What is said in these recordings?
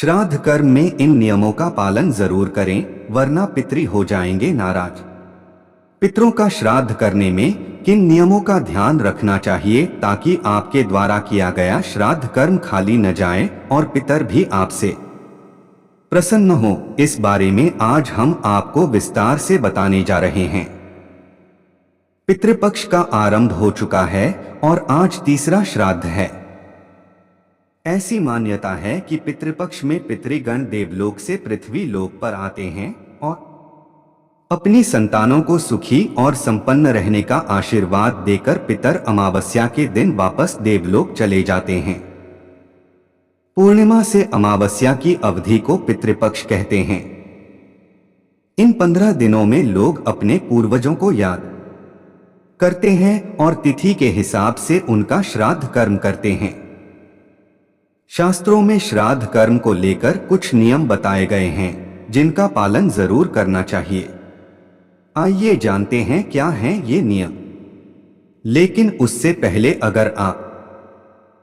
श्राद्ध कर्म में इन नियमों का पालन जरूर करें, वरना पितृ हो जाएंगे नाराज। पितरों का श्राद्ध करने में किन नियमों का ध्यान रखना चाहिए ताकि आपके द्वारा किया गया श्राद्ध कर्म खाली न जाए और पितर भी आपसे प्रसन्न हो, इस बारे में आज हम आपको विस्तार से बताने जा रहे हैं। पितृपक्ष का आरंभ हो चुका है और आज तीसरा श्राद्ध है। ऐसी मान्यता है कि पितृपक्ष में पितृगण देवलोक से पृथ्वी लोक पर आते हैं और अपनी संतानों को सुखी और संपन्न रहने का आशीर्वाद देकर पितर अमावस्या के दिन वापस देवलोक चले जाते हैं। पूर्णिमा से अमावस्या की अवधि को पितृपक्ष कहते हैं। इन 15 दिनों में लोग अपने पूर्वजों को याद करते हैं और तिथि के हिसाब से उनका श्राद्ध कर्म करते हैं। शास्त्रों में श्राद्ध कर्म को लेकर कुछ नियम बताए गए हैं जिनका पालन जरूर करना चाहिए। आइए जानते हैं क्या हैं ये नियम। लेकिन उससे पहले अगर आप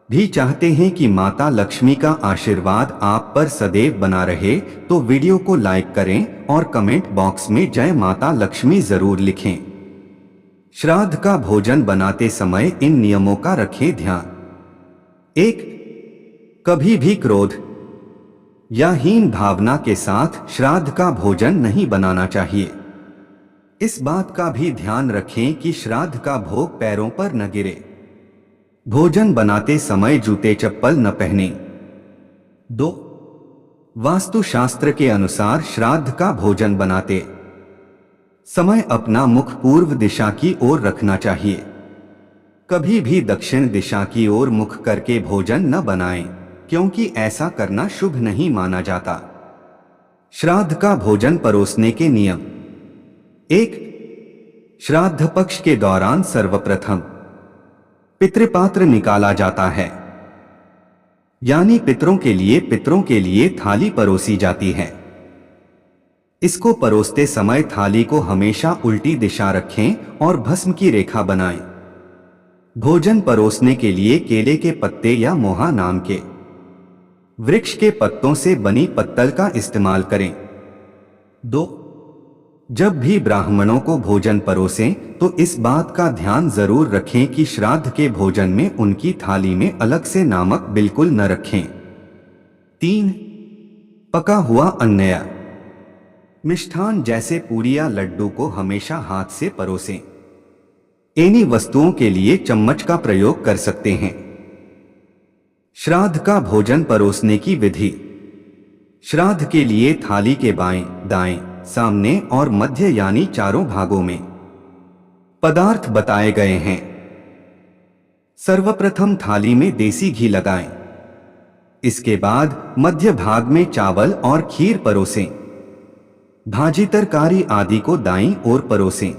भी चाहते हैं कि माता लक्ष्मी का आशीर्वाद आप पर सदैव बना रहे तो वीडियो को लाइक करें और कमेंट बॉक्स में जय माता लक्ष्मी जरूर लिखें। श्राद्ध का भोजन बनाते समय इन नियमों का रखें ध्यान। 1. कभी भी क्रोध या हीन भावना के साथ श्राद्ध का भोजन नहीं बनाना चाहिए। इस बात का भी ध्यान रखें कि श्राद्ध का भोग पैरों पर न गिरे। भोजन बनाते समय जूते चप्पल न पहने। 2. वास्तुशास्त्र के अनुसार श्राद्ध का भोजन बनाते समय अपना मुख पूर्व दिशा की ओर रखना चाहिए। कभी भी दक्षिण दिशा की ओर मुख करके भोजन न बनाएं, क्योंकि ऐसा करना शुभ नहीं माना जाता। श्राद्ध का भोजन परोसने के नियम। 1. श्राद्ध पक्ष के दौरान सर्वप्रथम पितृपात्र निकाला जाता है, यानी पितरों के लिए थाली परोसी जाती है। इसको परोसते समय थाली को हमेशा उल्टी दिशा रखें और भस्म की रेखा बनाएं। भोजन परोसने के लिए केले के पत्ते या मोहा नाम के वृक्ष के पत्तों से बनी पत्तल का इस्तेमाल करें। 2. जब भी ब्राह्मणों को भोजन परोसें तो इस बात का ध्यान जरूर रखें कि श्राद्ध के भोजन में उनकी थाली में अलग से नमक बिल्कुल न रखें। 3. पका हुआ अन्न मिष्ठान जैसे पूरी या लड्डू को हमेशा हाथ से परोसें। इन्हीं वस्तुओं के लिए चम्मच का प्रयोग कर सकते हैं। श्राद्ध का भोजन परोसने की विधि। श्राद्ध के लिए थाली के बाएं, दाएं, सामने और मध्य यानी चारों भागों में पदार्थ बताए गए हैं। सर्वप्रथम थाली में देसी घी लगाएं। इसके बाद मध्य भाग में चावल और खीर परोसें। भाजी तरकारी आदि को दाईं ओर परोसें।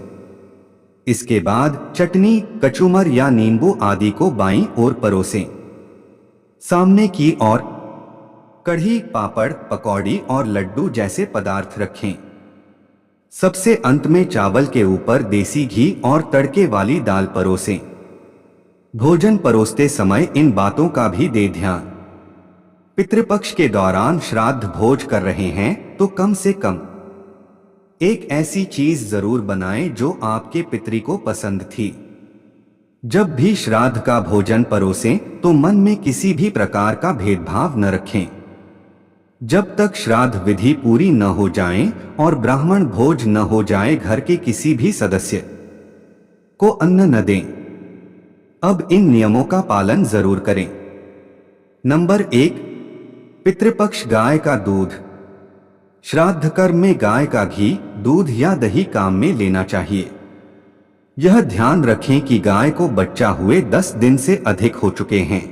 इसके बाद चटनी, कचूमर या नींबू आदि को बाईं ओर परोसें। सामने की ओर कढ़ी, पापड़, पकौड़ी और लड्डू जैसे पदार्थ रखें। सबसे अंत में चावल के ऊपर देसी घी और तड़के वाली दाल परोसें। भोजन परोसते समय इन बातों का भी दे ध्यान। पितृपक्ष के दौरान श्राद्ध भोज कर रहे हैं तो कम से कम एक ऐसी चीज जरूर बनाएं जो आपके पितृ को पसंद थी। जब भी श्राद्ध का भोजन परोसें तो मन में किसी भी प्रकार का भेदभाव न रखें। जब तक श्राद्ध विधि पूरी न हो जाए और ब्राह्मण भोज न हो जाए, घर के किसी भी सदस्य को अन्न न दें। अब इन नियमों का पालन जरूर करें। नंबर 1. पितृपक्ष गाय का दूध। श्राद्ध कर्म में गाय का घी, दूध या दही काम में लेना चाहिए। यह ध्यान रखें कि गाय को बच्चा हुए 10 दिन से अधिक हो चुके हैं।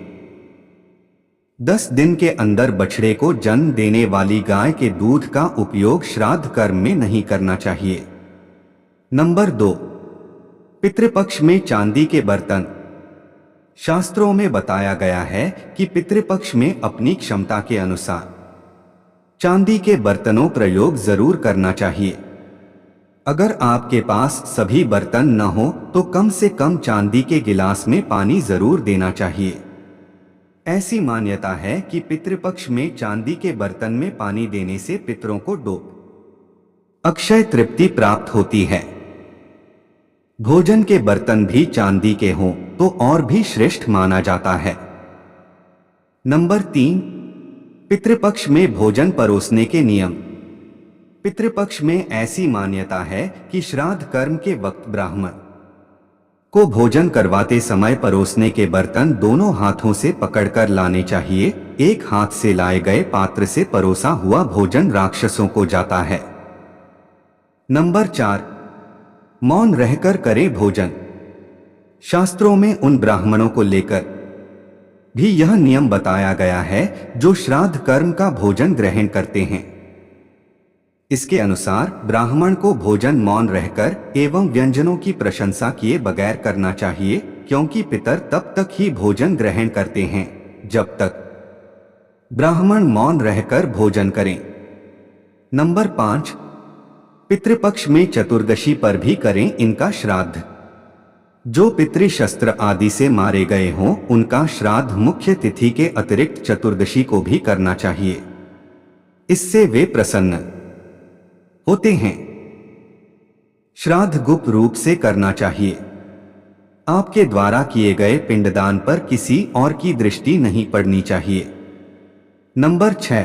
10 दिन के अंदर बछड़े को जन्म देने वाली गाय के दूध का उपयोग श्राद्ध कर्म में नहीं करना चाहिए। नंबर 2. पितृपक्ष में चांदी के बर्तन। शास्त्रों में बताया गया है कि पितृपक्ष में अपनी क्षमता के अनुसार चांदी के बर्तनों प्रयोग जरूर करना चाहिए। अगर आपके पास सभी बर्तन न हो तो कम से कम चांदी के गिलास में पानी जरूर देना चाहिए। ऐसी मान्यता है कि पितृपक्ष में चांदी के बर्तन में पानी देने से पितरों को अक्षय तृप्ति प्राप्त होती है। भोजन के बर्तन भी चांदी के हों तो और भी श्रेष्ठ माना जाता है। नंबर 3, पितृपक्ष में भोजन परोसने के नियम। पितृपक्ष में ऐसी मान्यता है कि श्राद्ध कर्म के वक्त ब्राह्मण को भोजन करवाते समय परोसने के बर्तन दोनों हाथों से पकड़कर लाने चाहिए। एक हाथ से लाए गए पात्र से परोसा हुआ भोजन राक्षसों को जाता है। नंबर 4, मौन रहकर करें भोजन। शास्त्रों में उन ब्राह्मणों को लेकर भी यह नियम बताया गया है जो श्राद्ध कर्म का भोजन ग्रहण करते हैं। इसके अनुसार ब्राह्मण को भोजन मौन रहकर एवं व्यंजनों की प्रशंसा किए बगैर करना चाहिए, क्योंकि पितर तब तक ही भोजन ग्रहण करते हैं जब तक ब्राह्मण मौन रहकर भोजन करें। नंबर 5, पितृपक्ष में चतुर्दशी पर भी करें इनका श्राद्ध। जो पितृ शस्त्र आदि से मारे गए हों उनका श्राद्ध मुख्य तिथि के अतिरिक्त चतुर्दशी को भी करना चाहिए। इससे वे प्रसन्न होते हैं। श्राद्ध गुप्त रूप से करना चाहिए। आपके द्वारा किए गए पिंडदान पर किसी और की दृष्टि नहीं पड़नी चाहिए। नंबर 6,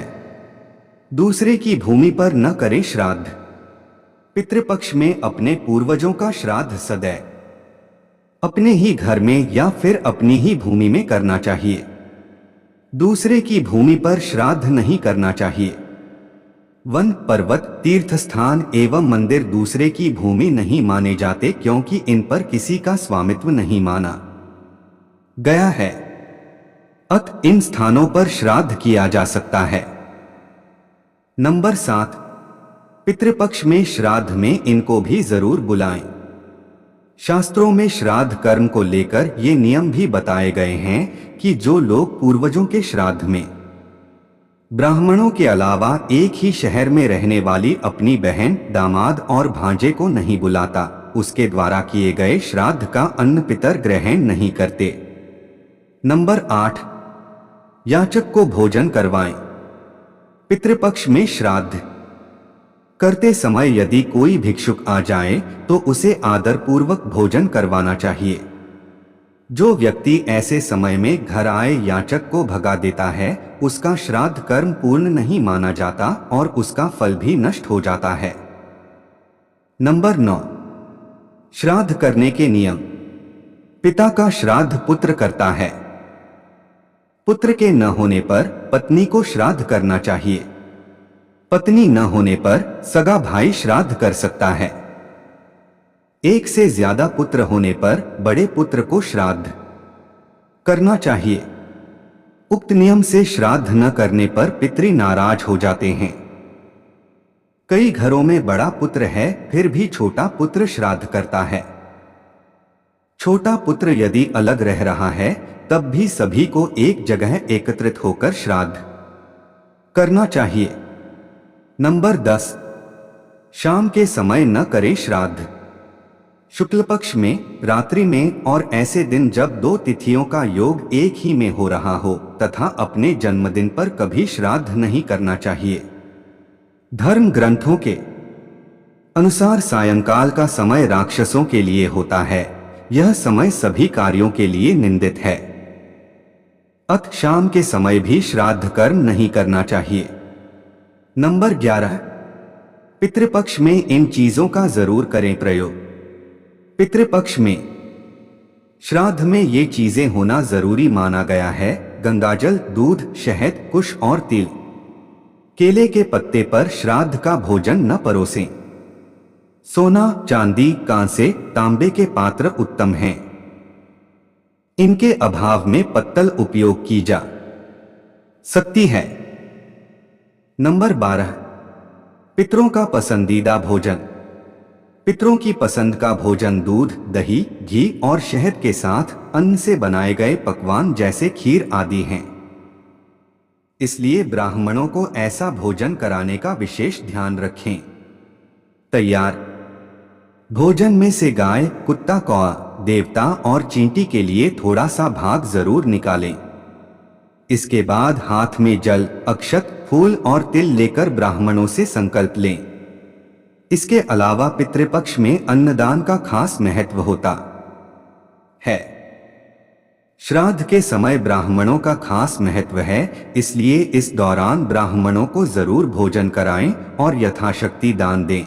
दूसरे की भूमि पर न करें श्राद्ध। पितृपक्ष में अपने पूर्वजों का श्राद्ध सदैव अपने ही घर में या फिर अपनी ही भूमि में करना चाहिए। दूसरे की भूमि पर श्राद्ध नहीं करना चाहिए। वन, पर्वत, तीर्थ स्थान एवं मंदिर दूसरे की भूमि नहीं माने जाते, क्योंकि इन पर किसी का स्वामित्व नहीं माना गया है। अत इन स्थानों पर श्राद्ध किया जा सकता है। नंबर 7, पितृपक्ष में श्राद्ध में इनको भी जरूर बुलाएं। शास्त्रों में श्राद्ध कर्म को लेकर ये नियम भी बताए गए हैं कि जो लोग पूर्वजों के श्राद्ध में ब्राह्मणों के अलावा एक ही शहर में रहने वाली अपनी बहन, दामाद और भांजे को नहीं बुलाता, उसके द्वारा किए गए श्राद्ध का अन्न पितर ग्रहण नहीं करते। नंबर 8, याचक को भोजन करवाएं। पितृपक्ष में श्राद्ध करते समय यदि कोई भिक्षुक आ जाए तो उसे आदर पूर्वक भोजन करवाना चाहिए। जो व्यक्ति ऐसे समय में घर आए याचक को भगा देता है उसका श्राद्ध कर्म पूर्ण नहीं माना जाता और उसका फल भी नष्ट हो जाता है। नंबर 9, श्राद्ध करने के नियम। पिता का श्राद्ध पुत्र करता है। पुत्र के न होने पर पत्नी को श्राद्ध करना चाहिए। पत्नी न होने पर सगा भाई श्राद्ध कर सकता है। एक से ज्यादा पुत्र होने पर बड़े पुत्र को श्राद्ध करना चाहिए। उक्त नियम से श्राद्ध न करने पर पितृ नाराज हो जाते हैं। कई घरों में बड़ा पुत्र है फिर भी छोटा पुत्र श्राद्ध करता है। छोटा पुत्र यदि अलग रह रहा है तब भी सभी को एक जगह एकत्रित होकर श्राद्ध करना चाहिए। नंबर 10, शाम के समय न करें श्राद्ध। शुक्ल पक्ष में, रात्रि में और ऐसे दिन जब दो तिथियों का योग एक ही में हो रहा हो तथा अपने जन्मदिन पर कभी श्राद्ध नहीं करना चाहिए। धर्म ग्रंथों के अनुसार सायंकाल का समय राक्षसों के लिए होता है। यह समय सभी कार्यों के लिए निंदित है। अत शाम के समय भी श्राद्ध कर्म नहीं करना चाहिए। नंबर 11, पितृपक्ष में इन चीजों का जरूर करें प्रयोग। पितृपक्ष में श्राद्ध में ये चीजें होना जरूरी माना गया है। गंगाजल, दूध, शहद, कुश और तिल। केले के पत्ते पर श्राद्ध का भोजन न परोसें। सोना, चांदी, कांसे, तांबे के पात्र उत्तम हैं। इनके अभाव में पत्तल उपयोग की जा सकती है। नंबर 12, पितरों का पसंदीदा भोजन। पितरों की पसंद का भोजन दूध, दही, घी और शहद के साथ अन्न से बनाए गए पकवान जैसे खीर आदि हैं। इसलिए ब्राह्मणों को ऐसा भोजन कराने का विशेष ध्यान रखें। तैयार भोजन में से गाय, कुत्ता, कौआ, देवता और चींटी के लिए थोड़ा सा भाग जरूर निकालें। इसके बाद हाथ में जल, अक्षत, फूल और तिल लेकर ब्राह्मणों से संकल्प लें। इसके अलावा पितृपक्ष में अन्नदान का खास महत्व होता है। श्राद्ध के समय ब्राह्मणों का खास महत्व है, इसलिए इस दौरान ब्राह्मणों को जरूर भोजन कराएं और यथाशक्ति दान दें।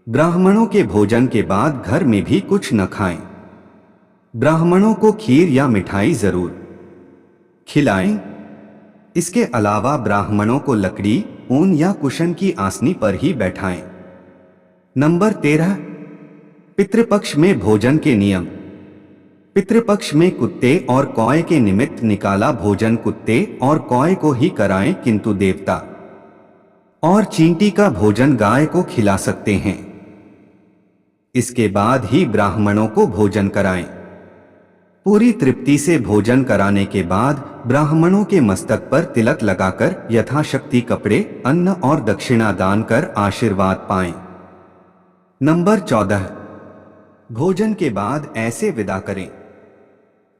ब्राह्मणों के भोजन के बाद घर में भी कुछ न खाएं। ब्राह्मणों को खीर या मिठाई जरूर खिलाएं। इसके अलावा ब्राह्मणों को लकड़ी, ऊन या कुशन की आसनी पर ही बैठाएं। नंबर 13, पितृपक्ष में भोजन के नियम। पितृपक्ष में कुत्ते और कौए के निमित्त निकाला भोजन कुत्ते और कौए को ही कराएं, किंतु देवता और चींटी का भोजन गाय को खिला सकते हैं। इसके बाद ही ब्राह्मणों को भोजन कराएं। पूरी तृप्ति से भोजन कराने के बाद ब्राह्मणों के मस्तक पर तिलक लगाकर यथाशक्ति कपड़े, अन्न और दक्षिणा दान कर आशीर्वाद पाएं। नंबर 14, भोजन के बाद ऐसे विदा करें।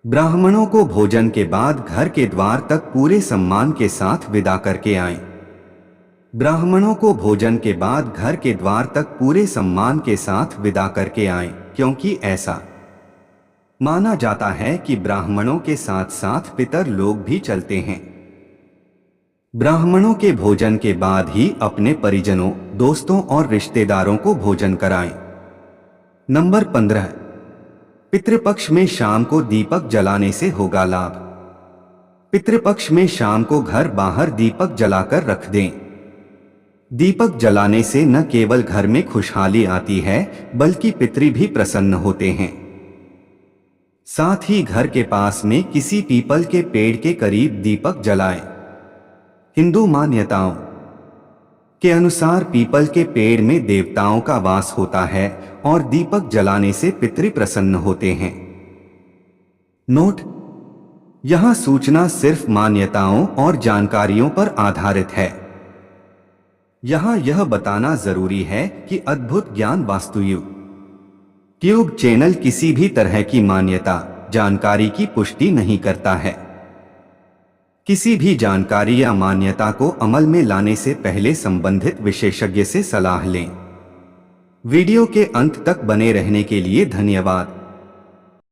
ब्राह्मणों को भोजन के बाद घर के द्वार तक पूरे सम्मान के साथ विदा करके आएं। ब्राह्मणों को भोजन के बाद घर के द्वार तक पूरे सम्मान के साथ विदा करके आएं, क्योंकि ऐसा माना जाता है कि ब्राह्मणों के साथ साथ पितर लोग भी चलते हैं। ब्राह्मणों के भोजन के बाद ही अपने परिजनों, दोस्तों और रिश्तेदारों को भोजन कराएं। नंबर 15, पितृपक्ष में शाम को दीपक जलाने से होगा लाभ। पितृपक्ष में शाम को घर बाहर दीपक जलाकर रख दें। दीपक जलाने से न केवल घर में खुशहाली आती है, बल्कि पितृ भी प्रसन्न होते हैं। साथ ही घर के पास में किसी पीपल के पेड़ के करीब दीपक जलाएं। हिंदू मान्यताओं के अनुसार पीपल के पेड़ में देवताओं का वास होता है और दीपक जलाने से पितृ प्रसन्न होते हैं। नोट: यह सूचना सिर्फ मान्यताओं और जानकारियों पर आधारित है। यहाँ यह बताना जरूरी है कि अद्भुत ज्ञान वास्तुयुग ट्यूब चैनल किसी भी तरह की मान्यता, जानकारी की पुष्टि नहीं करता है। किसी भी जानकारी या मान्यता को अमल में लाने से पहले संबंधित विशेषज्ञ से सलाह लें। वीडियो के अंत तक बने रहने के लिए धन्यवाद।